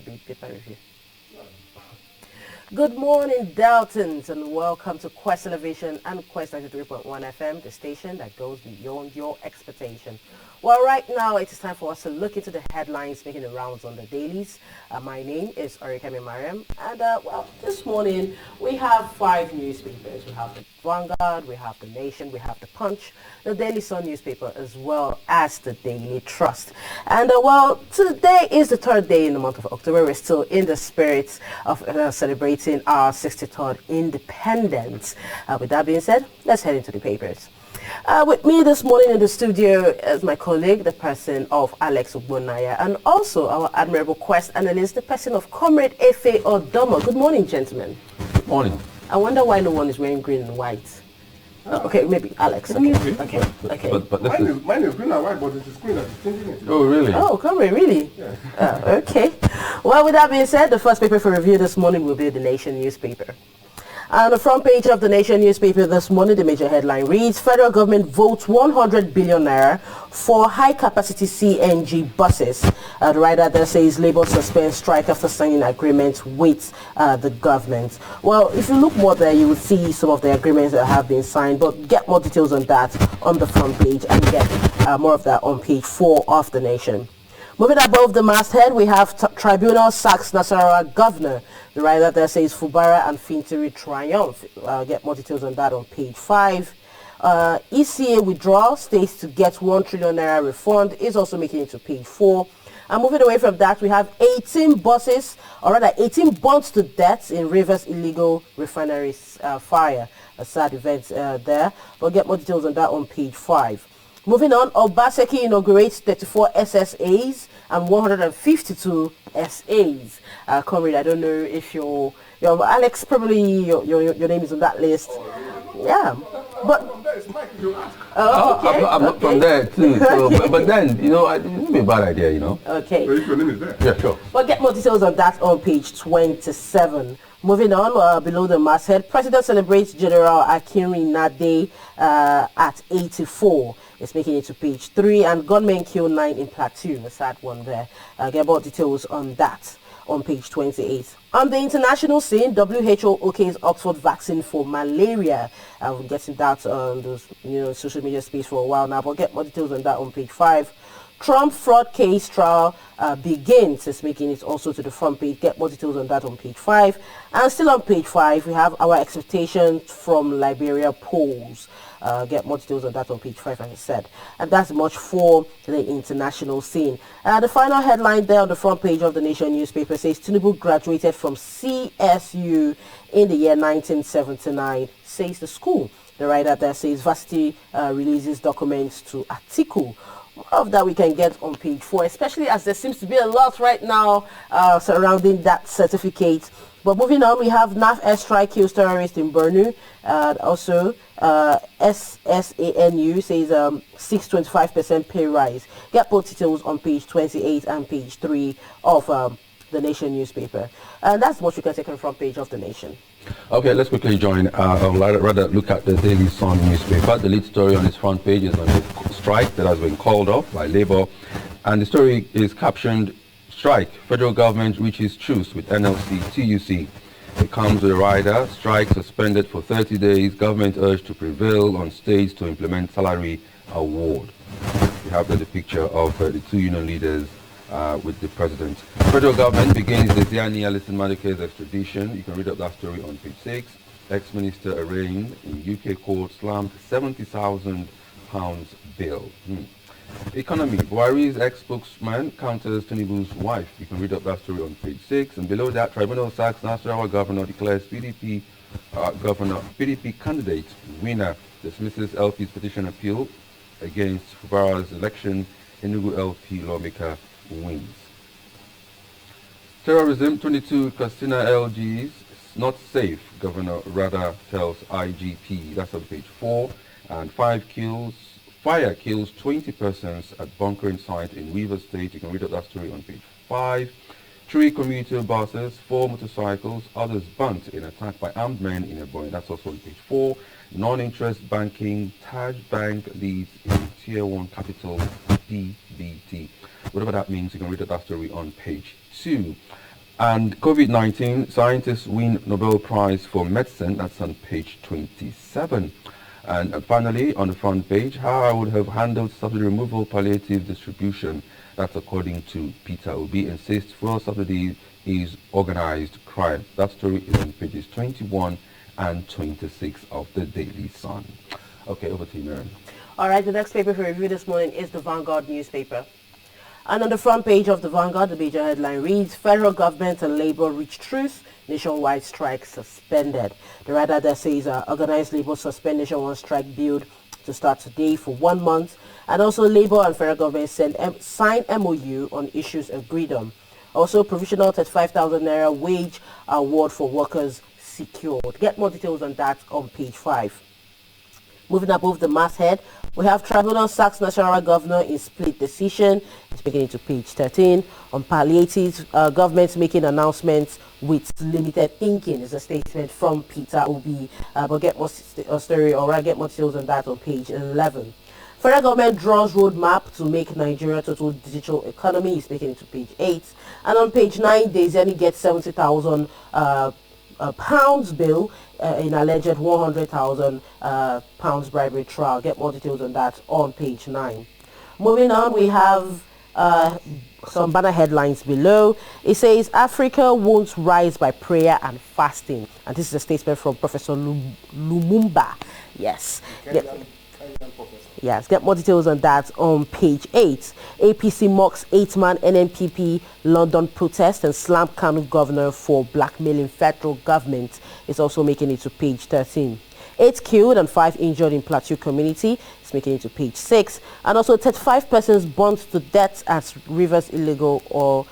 the paper review. Good morning, Deltons, and welcome to Quest Elevation and Quest 93.1 FM, the station that goes beyond your expectation. Well, right now it is time for us to look into the headlines making the rounds on the dailies. My name is Orikemi Mariam, and this morning we have 5 newspapers. We have the Vanguard, we have the Nation, we have the Punch, the Daily Sun newspaper, as well as the Daily Trust. And today is the 3rd day in the month of October. We're still in the spirit of celebrating our 63rd independence. With that being said, let's head into the papers. With me this morning in the studio is my colleague, the person of Alex Ogbonnaya, and also our admirable Quest analyst, the person of Comrade Efe Odomo. Good morning, gentlemen. Good morning. I wonder why no one is wearing green and white. Okay, maybe Alex. Okay. But mine is green and white, but it's the screen that is changing it. Oh, really? Oh, Comrade, really? Yeah. Okay. Well, with that being said, the first paper for review this morning will be the Nation newspaper. On the front page of the Nation newspaper this morning, the major headline reads, Federal government votes 100 billion naira for high-capacity CNG buses. The writer there says Labour suspends strike after signing agreements with the government. Well, if you look more there, you will see some of the agreements that have been signed, but get more details on that on the front page and get more of that on page 4 of the Nation. Moving above the masthead, we have Tribunal sacks Nasarawa governor. The writer there says Fubara and Fintiri triumph. Get more details on that on page 5. ECA withdrawal, states to get 1 trillion naira refund, is also making it to page 4. And moving away from that, we have 18 buses, or rather 18 burnt to death in Rivers illegal refinery fire. A sad event there. We'll get more details on that on page 5. Moving on, Obaseki inaugurates 34 SSAs and 152 SAs. Comrade, I don't know if your Alex, probably your name is on that list. Yeah, but I'm not from there too. So, but then, it would be a bad idea, Okay. So if your name is there. Yeah, sure. We'll get more details on that on page 27. Moving on, below the masthead, President celebrates General Akinrinade Day at 84. It's making it to page 3, and gunmen kill 9 in Plateau. A sad one there. Get more details on that on page 28. On the international scene, WHO okays Oxford vaccine for malaria. We're getting that on those social media space for a while now, but get more details on that on page 5. Trump fraud case trial begins. It's making it also to the front page. Get more details on that on page 5. And still on page 5, we have our expectations from Liberia polls. Get more details on that on page 5, as I said. And that's much for the international scene. The final headline there on the front page of the Nation newspaper says Tinubu graduated from CSU in the year 1979, says the school. The writer there says varsity releases documents to Atiku. More of that we can get on page 4, especially as there seems to be a lot right now surrounding that certificate. But moving on, we have NAF airstrike kills terrorist in Borno. Also, SSANU says 6.25% pay rise. Get both details on page 28 and page 3 of the Nation newspaper. And that's what you can take on the front page of the Nation. Okay, let's quickly join, or rather look at the Daily Sun newspaper. The lead story on its front page is on the strike that has been called off by Labour. And the story is captioned, Strike, Federal Government reaches truce with NLC, TUC. It comes with a rider, strike suspended for 30 days, government urged to prevail on states to implement salary award. We have the picture of the 2 union leaders with the president. Federal government begins the Ziani Alison Maduke's extradition. You can read up that story on page 6. Ex-minister arraigned in UK court slammed £70,000 bill. Economy. Buhari's ex-spokesman counters Tinubu's wife. You can read up that story on page 6. And below that, Tribunal sacks Nasarawa governor, declares PDP candidate winner, dismisses LP's petition appeal against Fubara's election. Enugu LP lawmaker wins. Terrorism, 22 Castina LGs, not safe, Governor Rada tells IGP. That's on page 4. And fire kills 20 persons at bunkering site in Weaver State. You can read up that story on page 5. 3 commuter buses, 4 motorcycles, others burnt in attack by armed men in Ebonyi. That's also on page 4. Non-interest banking, Taj Bank leads in Tier 1 capital, PBT. Whatever that means, you can read that story on page 2. And COVID-19, scientists win Nobel Prize for Medicine. That's on page 27. And finally, on the front page, how I would have handled subsidy removal palliative distribution. That's according to Peter Obi, insists fuel subsidy is organized crime. That story is on pages 21 and 26 of the Daily Sun. Okay, over to you, Miriam. All right, the next paper for review this morning is the Vanguard newspaper. And on the front page of the Vanguard, the major headline reads, Federal Government and Labour reach truce, nationwide strike suspended. The writer there says organized Labour suspend nationwide strike bid to start today for 1 month. And also Labour and Federal Government sign MOU on issues agreed on. Also provisional 35,000 naira wage award for workers secured. Get more details on that on page 5. Moving above the masthead, we have Tribunal sacks National Governor in split decision. It's beginning to page 13. On palliatives, government making announcements with limited thinking is a statement from Peter Obi. But get more story or get more details on that on page 11. Federal government draws roadmap to make Nigeria total digital economy is beginning to page 8. And on page 9, Dezeni gets 70,000 pounds bill in alleged 100,000 pounds bribery trial. Get more details on that on page 9. Moving on, we have some banner headlines below. It says Africa won't rise by prayer and fasting, and this is a statement from Professor Lumumba. Yes. Yes, get more details on that on page 8. APC mocks 8-man NNPP London protest and slammed Kanu governor for blackmailing federal government. It's also making it to page 13. 8 killed and 5 injured in Plateau community. It's making it to page 6. And also 35 persons burnt to death at Rivers illegal oil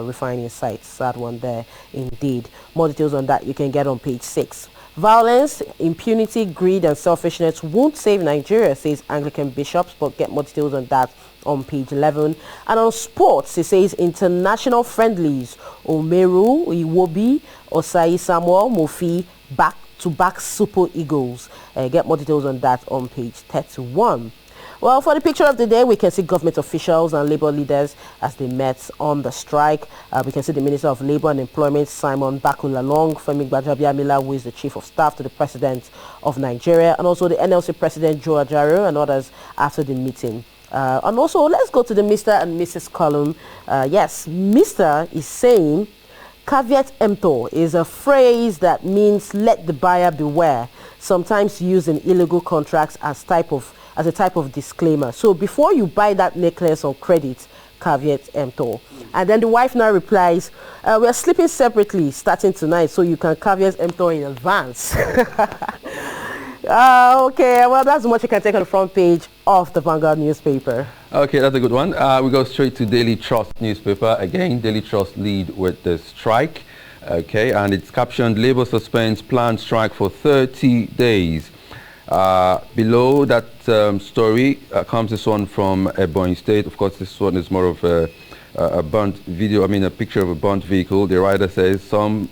refining sites. Sad one there indeed. More details on that you can get on page 6. Violence, impunity, greed and selfishness won't save Nigeria, says Anglican bishops, but get more details on that on page 11. And on sports, it says international friendlies, Omeru, Iwobi, Osai Samuel, Mofi, back Super Eagles. Get more details on that on page 31. Well, for the picture of the day, we can see government officials and labour leaders as they met on the strike. We can see the Minister of Labour and Employment, Simon Bakulalong, Femi Gbajabiamila, who is the Chief of Staff to the President of Nigeria, and also the NLC President Joe Ajaro and others after the meeting. And also, let's go to the Mr. and Mrs. column. Yes, Mr. is saying, caveat emptor is a phrase that means let the buyer beware, sometimes used in illegal contracts as a type of disclaimer. So before you buy that necklace on credit, caveat emptor. And then the wife now replies, we are sleeping separately starting tonight, so you can caveat emptor in advance. Okay, well, that's much you can take on the front page of the Vanguard newspaper. Okay, that's a good one. We go straight to Daily Trust newspaper. Again, Daily Trust lead with the strike. Okay, and it's captioned, Labour suspends planned strike for 30 days. Below that story comes this one from Ebonyi State. Of course, this one is more of a burnt video, a picture of a burnt vehicle. The writer says some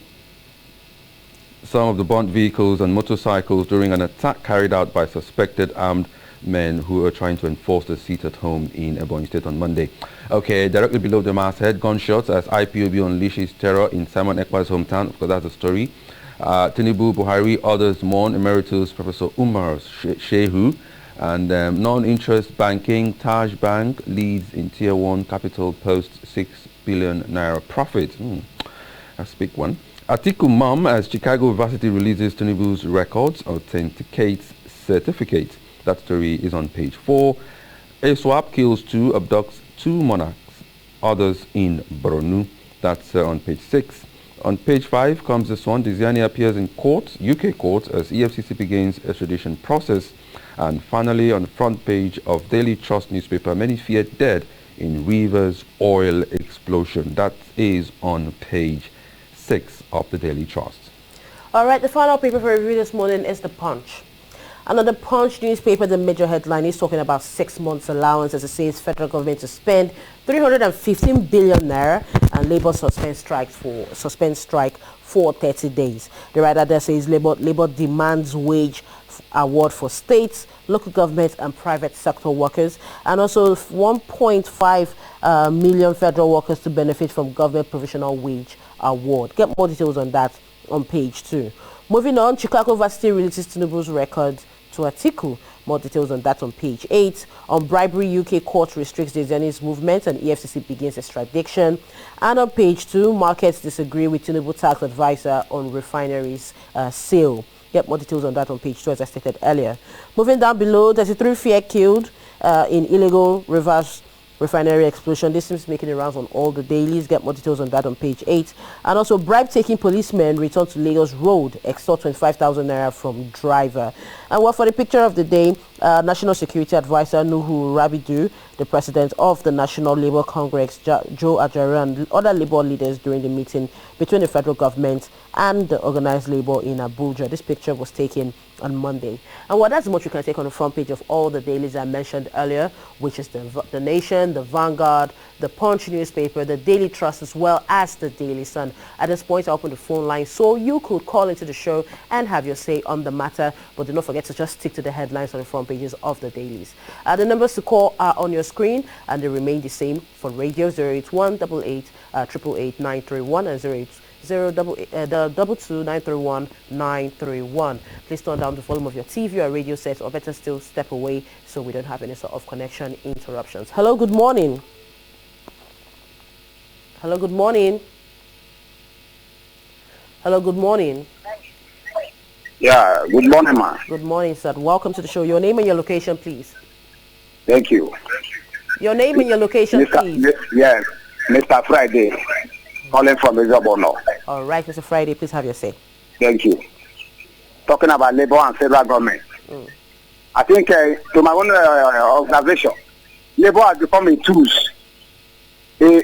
of the burnt vehicles and motorcycles during an attack carried out by suspected armed men who were trying to enforce the seat at home in Ebonyi State on Monday. Okay, directly below the masthead, gunshots as IPOB unleashes terror in Simon Ekpa's hometown. Of course, that's the story. Tinubu, Buhari, others mourn Emeritus Professor Umar Shehu, and non-interest banking, Taj Bank leads in Tier 1 capital post 6 billion naira profit. That's a big one. Atiku mum as Chicago University releases Tinubu's records, authenticates certificate. That story is on page 4. A swap kills 2, abducts 2 monarchs, others in Borno. That's on page 6. On page 5 comes this one. Diziani appears in court, UK court, as EFCC begins extradition process. And finally, on the front page of Daily Trust newspaper, many feared dead in Rivers oil explosion. That is on page 6 of the Daily Trust. All right, the final paper for review this morning is The Punch. Another Punch newspaper, the major headline is talking about 6 months allowance, as it says federal government to spend 315 billion naira and Labour suspend strike for 30 days. The writer there says Labour demands wage award for states, local government and private sector workers, and also 1.5 million federal workers to benefit from government provisional wage award. Get more details on that on page 2. Moving on, Chicago Varsity releases Tinubu's record to Atiku. More details on that on page 8. On bribery, UK court restricts the Zenith movement and EFCC begins extradition. And on page 2, markets disagree with Tinubu tax advisor on refineries sale. Get more details on that on page 2 as I stated earlier. Moving down below, 33 fear killed in illegal reverse refinery explosion. This seems making the rounds on all the dailies. Get more details on that on page 8. And also, bribe-taking policemen return to Lagos Road, extort 25,000 naira from driver. And well, for the picture of the day, National Security Advisor Nuhu Rabidu, the president of the National Labour Congress, Joe Ajaero, and other labour leaders during the meeting between the federal government and the organised labour in Abuja. This picture was taken on Monday. And well, that's much you can take on the front page of all the dailies I mentioned earlier, which is the Nation, the Vanguard, the Punch newspaper, the Daily Trust, as well as the Daily Sun. At this point, I open the phone line so you could call into the show and have your say on the matter. But do not forget to just stick to the headlines on the front pages of the dailies. The numbers to call are on your screen and they remain the same for radio: 081 88 888 931 and 022931931. Please turn down the volume of your TV or radio set, or better still, step away so we don't have any sort of connection interruptions. Hello, good morning. Hello, good morning. Hello, good morning. Yeah, good morning, ma. Good morning, sir. Welcome to the show. Your name and your location, please. Thank you. Your name and your location, please. Yes, Mr. Friday, calling from Izabono. All right, Mr. Friday, please have your say. Thank you. Talking about labor and federal government. I think, to my own observation, labor has become a tools in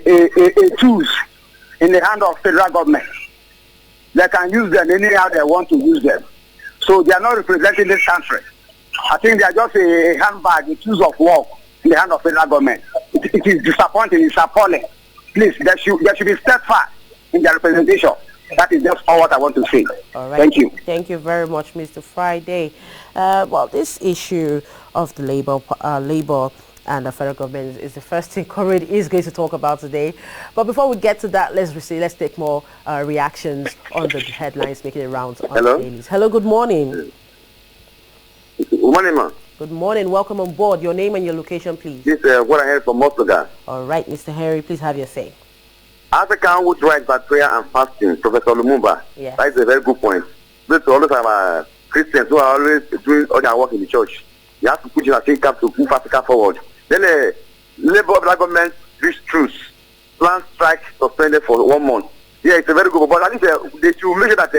the hand of federal government. They can use them anyhow they want to use them. So they are not representing this country. I think they are just a handbag, a tools of work in the hand of federal government. It is disappointing, it's appalling. Please, there should be steadfast in their representation. That is just all what I want to say. All right. Thank you. Thank you very much, Mr. Friday. Well, this issue of the labor and the federal government is the first thing Comrade is going to talk about today. But before we get to that, let's take more reactions on the headlines making the rounds on the dailies. Hello, good morning. Good morning, ma. Good morning. Welcome on board. Your name and your location, please. This is what I heard from Mostoga. All right, Mr. Henry, please have your say. African would rise by prayer and fasting, Professor Lumumba. Yes. That is a very good point. Because always have Christians who are always doing all their work in the church. You have to put your think up to move Africa forward. Then the labor government reached truce. Plan strike suspended for 1 month. Yeah, it's a very good. But at least they should make sure that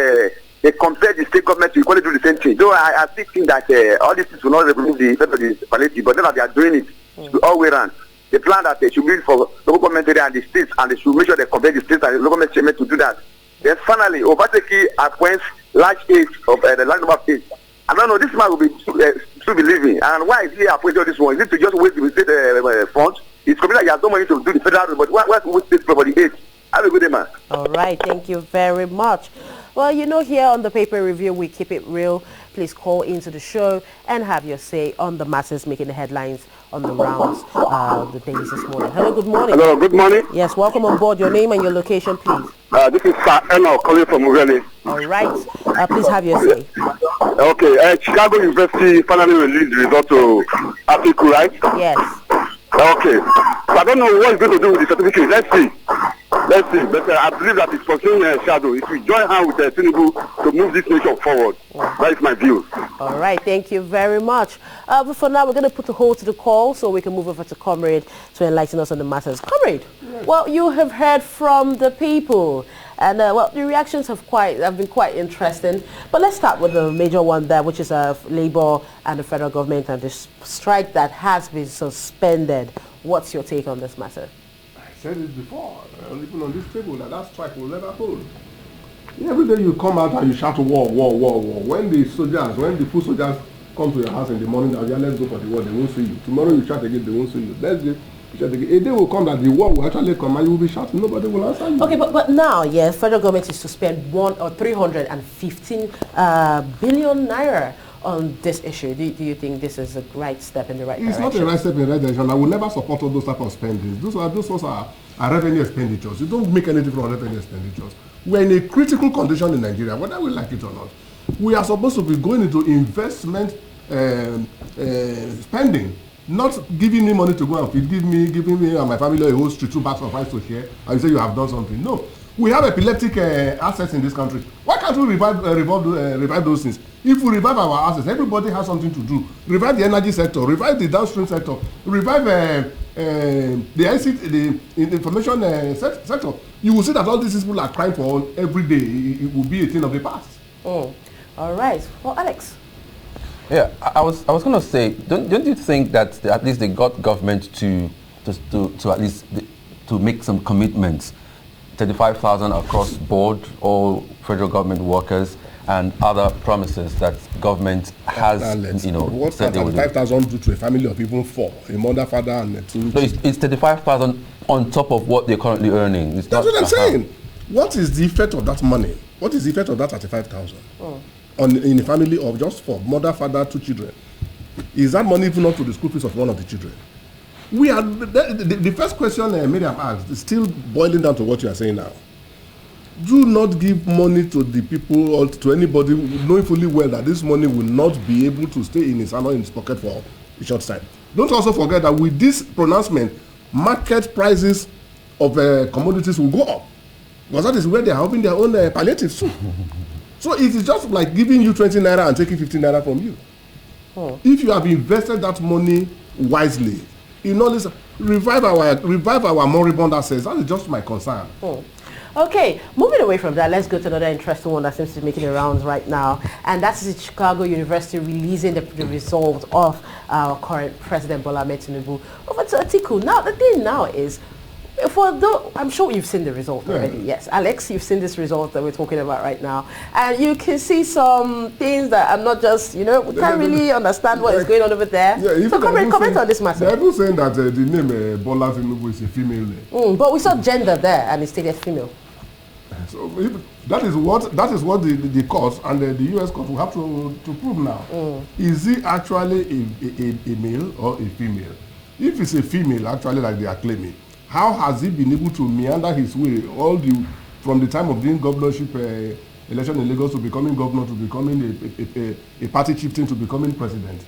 they compare the state government to equally do the same thing. Though I still think that all these things will not remove the effect of the palliative, but then they are doing it all the way around. The plan that they should build for local government area and the states, and they should make sure they compare the states and the local government to do that. Then finally, Obateki appoints large aids of the large number of states. I don't know, this man will be still be living. And why is he appointed all this one? Is it to just waste the state funds? It's coming like he has no money to do the federal, but why to waste state for the aid? Have a good day, man. All right, thank you very much. Well, you know, here on the paper review, we keep it real. Please call into the show and have your say on the matters making the headlines on the rounds the days this morning. Hello, good morning. Hello, good morning. Yes, welcome on board. Your name and your location, please. This is Sir Eno calling from Ughelli. All right, please have your say. Okay, Chicago University finally released the result to Atiku, right? Yes. Okay. So I don't know what it's going to do with the certificate. Let's see. But I believe that it's pursuing a shadow. If we join hands with Tinubu to move this nation forward, that is my view. All right, thank you very much. But for now, we're going to put a hold to the call so we can move over to Comrade to enlighten us on the matters. Comrade, well, you have heard from the people. And well, the reactions have been quite interesting. But let's start with the major one there, which is Labour and the federal government and the strike that has been suspended. What's your take on this matter? I said it before, even on this table, that strike will never hold. Every day you come out and you shout war, war, war, war. When the foot soldiers come to your house in the morning, and let's go for the war, they won't see you. Tomorrow you shout again, they won't see you. Let's go. A day will come that the war will actually come and you will be shouting, nobody will answer you. Okay, but now, yes, federal government is to spend 315 billion naira on this issue? Do you think this is a right step in the right It's direction? not a right step in the right direction. I will never support all those type of spendings. Those ones are revenue expenditures. You don't make anything from revenue expenditures. We're in a critical condition in Nigeria, whether we like it or not. We are supposed to be going into investment spending, not giving me money to go and feed, giving me and my family a whole street 2 bags of rice to share, and you say you have done something. No. We have epileptic assets in this country. Why can't we revive those things? If we revive our assets, everybody has something to do. Revive the energy sector, revive the downstream sector, revive the ICT, the information sector. You will see that all these people are crying for every day. It will be a thing of the past. All right. Well, Alex. Yeah, I was going to say, don't you think that at least they got government to at least to make some commitments? 35,000 across board, all federal government workers, and other promises that government has, what said they would do. 35,000 do to a family of even 4, a mother, father, and 2? No, it's 35,000 on top of what they're currently earning. That's what I'm saying. What is the effect of that money? What is the effect of that 35,000 in a family of just 4, mother, father, 2 children? Is that money even up to the school fees of one of the children? We are the first question Miriam asked is still boiling down to what you are saying now. Do not give money to the people or to anybody knowing fully well that this money will not be able to stay in his hand or in his pocket for a short time. Don't also forget that with this pronouncement, market prices of commodities will go up, because that is where they are having their own palliatives too. So it is just like giving you 20 naira and taking 15 naira from you. If you have invested that money wisely, in all this, revive our moribund assets. That is just my concern. Okay, moving away from that, let's go to another interesting one that seems to be making the rounds right now, and that is Chicago University releasing the result of our current President Bola Ahmed Tinubu over to Atiku. Now, the thing now is, I'm sure you've seen the result already. Yes, Alex, you've seen this result that we're talking about right now, and you can see some things that I'm not just, we can't really understand what is going on over there. Yeah, so comment on this matter. They're even saying that the name Bola Tinubu is a female name. But we saw gender there, and it stated female. So that is what the court and the U.S. court will have to prove now. Is he actually a male or a female? If it's a female, actually, like they are claiming, how has he been able to meander his way from the time of doing governorship election in Lagos to becoming governor, to becoming a party chieftain, to becoming president?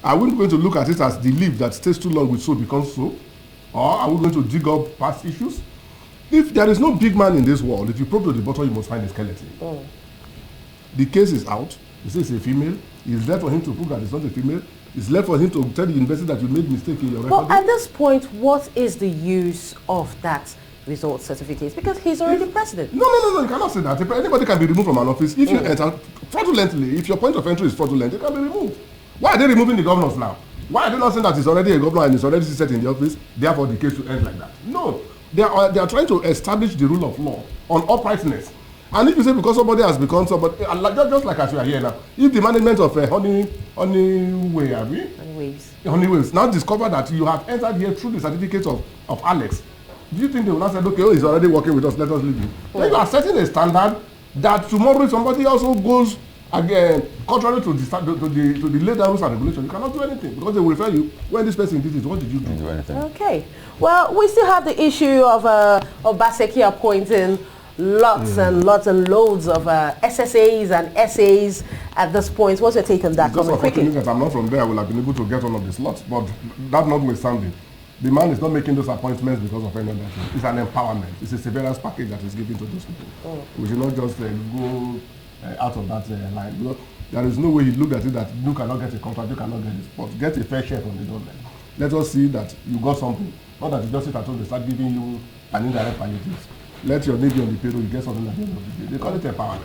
Are we going to look at it as the leaf that stays too long with so becomes so? Or are we going to dig up past issues? If there is no big man in this world, if you probe to the bottom, you must find a skeleton. The case is out. He says it's a female. It's left for him to prove that it's not a female. It's left for him to tell the university that you made mistake in your record. But at this point, what is the use of that result certificate? Because he's already president. No, you cannot say that. Anybody can be removed from an office if you enter fraudulently. If your point of entry is fraudulent, it can be removed. Why are they removing the governors now? Why are they not saying that he's already a governor and he's already set in the office, therefore the case will end like that? No. They are trying to establish the rule of law on uprightness. And if you say because somebody has become somebody, just like as we are here now, if the management of Honeyways now discover that you have entered here through the certificate of Alex, do you think they will not say, okay, he's already working with us, let us leave him? Then you are setting a standard that tomorrow if somebody also goes again contrary to the laid down rules and regulations, you cannot do anything, because they will refer you, when this person did this, what did you do? Okay. Well, we still have the issue of Baseki appointing lots and lots and loads of SSAs and SAs at this point. What's your take on that? Just that I'm not from there, I will have been able to get one of the slots, but that notwithstanding, the man is not making those appointments because of any other thing. It's an empowerment. It's a severance package that is given to those people. We should not just go out of that line. Because there is no way he looked at it that you cannot get a contract, you cannot get this, but get a fair share from the government. Let us see that you got something. Not that you just sit at home, they start giving you an indirect palliatives. Let your name be on the payroll, you get something at the end of the day. They call it empowerment.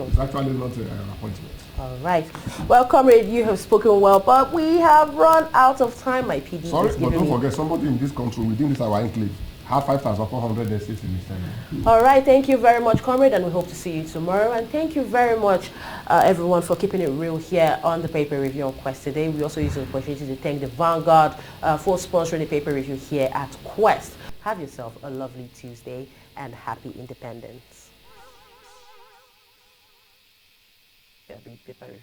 It's actually not an appointment. All right. Well, comrade, you have spoken well, but we have run out of time, my PD. Sorry, but don't forget, somebody in this country, within this our enclave, have 5,400 estates in this time. All right. Thank you very much, comrade, and we hope to see you tomorrow. And thank you very much, everyone, for keeping it real here on the paper review on Quest today. We also use the opportunity to thank the Vanguard for sponsoring the paper review here at Quest. Have yourself a lovely Tuesday and happy independence. Yeah, big paper review.